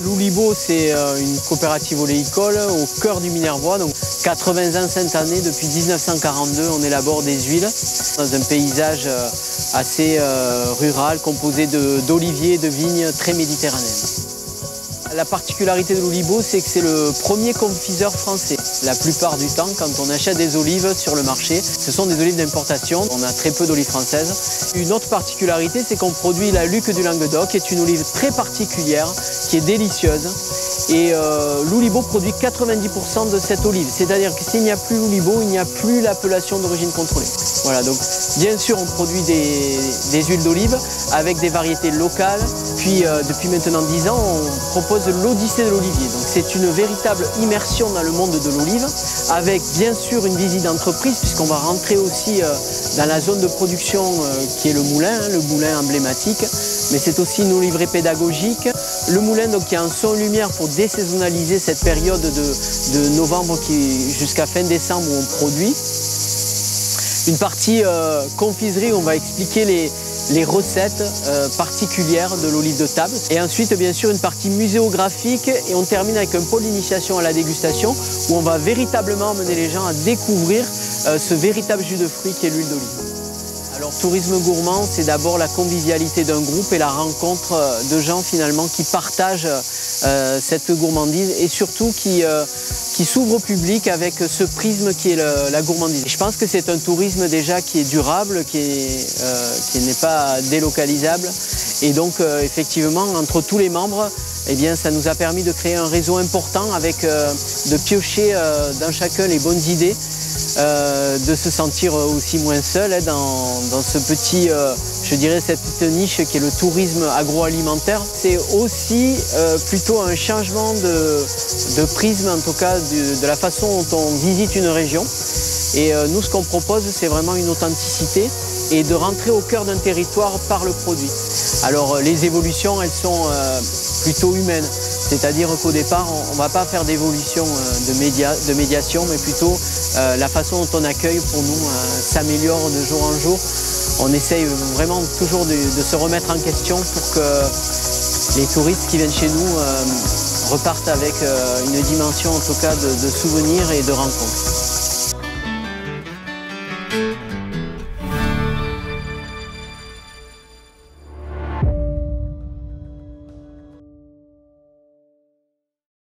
L'Oulibo, c'est une coopérative oléicole au cœur du Minervois. Donc 80 ans cette année, depuis 1942, on élabore des huiles dans un paysage assez rural, composé d'oliviers et de vignes très méditerranéennes. La particularité de l'Oulibo, c'est que c'est le premier confiseur français. La plupart du temps, quand on achète des olives sur le marché, ce sont des olives d'importation. On a très peu d'olives françaises. Une autre particularité, c'est qu'on produit la Luque du Languedoc, qui est une olive très particulière, qui est délicieuse. Et l'Oulibo produit 90% de cette olive. C'est-à-dire que s'il n'y a plus l'Oulibo, il n'y a plus l'appellation d'origine contrôlée. Voilà, donc bien sûr, on produit des huiles d'olive avec des variétés locales. Puis depuis maintenant 10 ans, on propose l'Odyssée de l'olivier. Donc c'est une véritable immersion dans le monde de l'olive, avec bien sûr une visite d'entreprise, puisqu'on va rentrer aussi dans la zone de production qui est le moulin emblématique. Mais c'est aussi une oliverie pédagogique. Le moulin donc, qui a un son lumière pour désaisonnaliser cette période de novembre jusqu'à fin décembre où on produit. Une partie confiserie où on va expliquer les recettes particulières de l'olive de table. Et ensuite, bien sûr, une partie muséographique et on termine avec un pôle d'initiation à la dégustation où on va véritablement amener les gens à découvrir ce véritable jus de fruits qui est l'huile d'olive. Alors, tourisme gourmand, c'est d'abord la convivialité d'un groupe et la rencontre de gens finalement qui partagent cette gourmandise et surtout qui s'ouvre au public avec ce prisme qui est la gourmandise. Et je pense que c'est un tourisme déjà qui est durable, qui n'est pas délocalisable. Et donc effectivement, entre tous les membres, eh bien, ça nous a permis de créer un réseau important avec de piocher dans chacun les bonnes idées, de se sentir aussi moins seul dans ce petit, je dirais cette petite niche qui est le tourisme agroalimentaire. C'est aussi plutôt un changement de prisme, en tout cas de la façon dont on visite une région. Et nous, ce qu'on propose, c'est vraiment une authenticité et de rentrer au cœur d'un territoire par le produit. Alors les évolutions, elles sont plutôt humaines. C'est-à-dire qu'au départ, on ne va pas faire d'évolution de médiation, mais plutôt la façon dont on accueille pour nous s'améliore de jour en jour. On essaye vraiment toujours de se remettre en question pour que les touristes qui viennent chez nous repartent avec une dimension en tout cas de souvenirs et de rencontres.